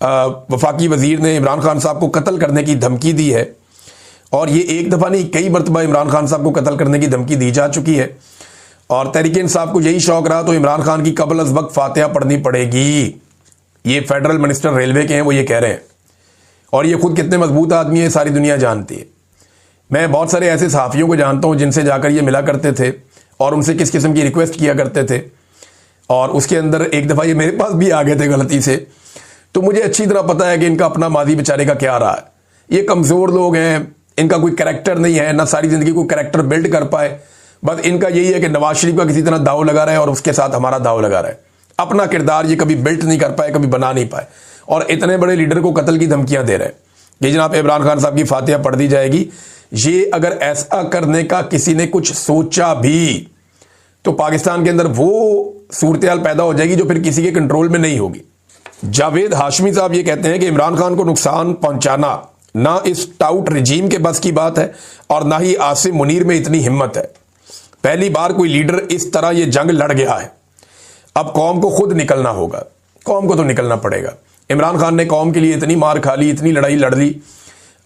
वफाकी वजीर ने इमरान खान साहब को कत्ल करने की धमकी दी है, और ये एक दफ़ा नहीं कई मरतबा इमरान खान साहब को कत्ल करने की धमकी दी जा चुकी है। और तहरीक इंसाफ को यही शौक रहा तो इमरान खान की कबल अज वक्त फातिहा पढ़नी पड़ेगी। ये फेडरल मिनिस्टर रेलवे के हैं, वो ये कह रहे हैं, और ये खुद कितने मजबूत आदमी है सारी दुनिया जानती है। मैं बहुत सारे ऐसे सहाफ़ियों को जानता हूं जिनसे जाकर ये मिला करते थे और उनसे किस किस्म की रिक्वेस्ट किया करते थे, और उसके अंदर एक दफ़ा ये मेरे पास भी आ गए थे गलती से। तो मुझे अच्छी तरह पता है कि इनका अपना माजी बेचारे का क्या रहा है। ये कमज़ोर लोग हैं, इनका कोई करैक्टर नहीं है, ना सारी ज़िंदगी कोई करैक्टर बिल्ड कर पाए। बस इनका यही है कि नवाज शरीफ का किसी तरह दाव लगा रहा है और उसके साथ हमारा दाव लगा रहा है। अपना किरदार ये कभी बिल्ड नहीं कर पाए, कभी बना नहीं पाए, और इतने बड़े लीडर को कत्ल की धमकियां दे रहे हैं कि जनाब इमरान खान साहब की फातिहा पढ़ दी जाएगी। ये अगर ऐसा करने का किसी ने कुछ सोचा भी तो पाकिस्तान के अंदर वो सूरत हाल पैदा हो जाएगी जो फिर किसी के कंट्रोल में नहीं होगी। जावेद हाशमी साहब ये कहते हैं कि इमरान खान को नुकसान पहुंचाना ना इस टाउट रजीम के बस की बात है और ना ही आसिम मुनीर में इतनी हिम्मत है। पहली बार कोई लीडर इस तरह ये जंग लड़ गया है। अब कौम को खुद निकलना होगा, कौम को तो निकलना पड़ेगा। इमरान खान ने कौम के लिए इतनी मार खा ली, इतनी लड़ाई लड़ ली,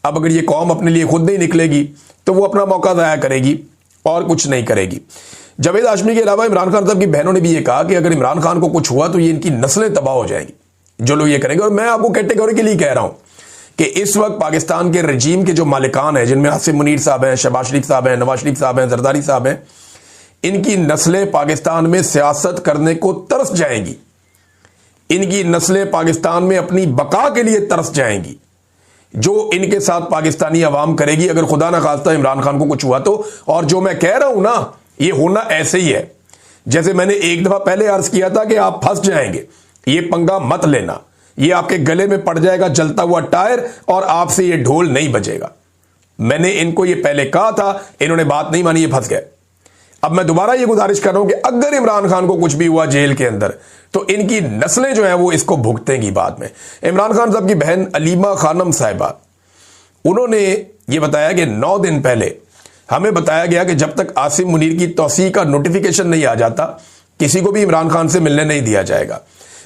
अब अगर ये कौम अपने लिए खुद नहीं निकलेगी तो वो अपना मौका ज़ाया करेगी और कुछ नहीं करेगी। जावेद हाशमी के अलावा इमरान खान साहब की बहनों ने भी ये कहा कि अगर इमरान खान को कुछ हुआ तो ये इनकी नस्लें तबाह हो जाएंगी जो लोग ये करेंगे। और मैं आपको कैटेगोरिकली कह रहा हूं कि इस वक्त पाकिस्तान के रजीम के जो मालिकान हैं, जिनमें आसिम मुनीर साहब हैं, शहबाज शरीफ साहब हैं, नवाज शरीफ साहब हैं, जरदारी साहब हैं, इनकी नस्लें पाकिस्तान में सियासत करने को तरस जाएंगी। इनकी नस्लें पाकिस्तान में अपनी बका के लिए तरस जाएंगी। जो इनके साथ पाकिस्तानी अवाम करेगी अगर खुदा ना खास्ता इमरान खान को कुछ हुआ तो। और जो मैं कह रहा हूं ना, ये होना ऐसे ही है जैसे मैंने एक दफा पहले अर्ज किया था कि आप फंस जाएंगे, ये पंगा मत लेना, ये आपके गले में पड़ जाएगा जलता हुआ टायर और आपसे ये ढोल नहीं बजेगा। मैंने इनको ये पहले कहा था, इन्होंने बात नहीं मानी, ये फंस गए। अब मैं दोबारा ये गुजारिश कर रहा हूं कि अगर इमरान खान को कुछ भी हुआ जेल के अंदर तो इनकी नस्लें जो हैं वो इसको भुगतेंगी बाद में। इमरान खान साहब की बहन अलीमा खानम साहिबा, उन्होंने ये बताया कि 9 दिन पहले हमें बताया गया कि जब तक आसिम मुनीर की तौसीक का नोटिफिकेशन नहीं आ जाता किसी को भी इमरान खान से मिलने नहीं दिया जाएगा।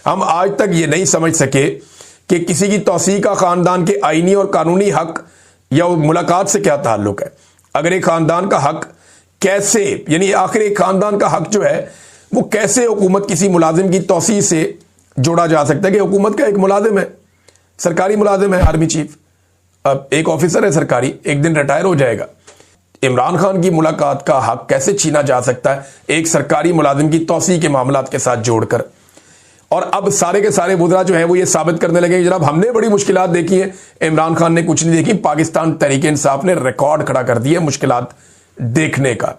हम आज तक ये नहीं समझ सके कि किसी की तौसीक का खानदान के आईनी और कानूनी हक या मुलाकात से क्या ताल्लुक है। अगर एक खानदान का हक कैसे, यानी आखिर एक खानदान का हक जो है वो कैसे हुकूमत किसी मुलाजिम की तौसीक से जोड़ा जा सकता है कि हुकूमत का एक मुलाजिम है, सरकारी मुलाजिम है, आर्मी चीफ, अब एक ऑफिसर है सरकारी, एक दिन रिटायर हो जाएगा। इमरान खान की मुलाकात का हक कैसे छीना जा सकता है एक सरकारी मुलाजिम की तौसीक के मामलात के साथ जोड़कर। और अब सारे के सारे वुज़रा जो है वो ये साबित करने लगे जनाब हमने बड़ी मुश्किलात देखी है, इमरान खान ने कुछ नहीं देखी। पाकिस्तान तहरीक इंसाफ ने रिकॉर्ड खड़ा कर दिया मुश्किलात देखने का।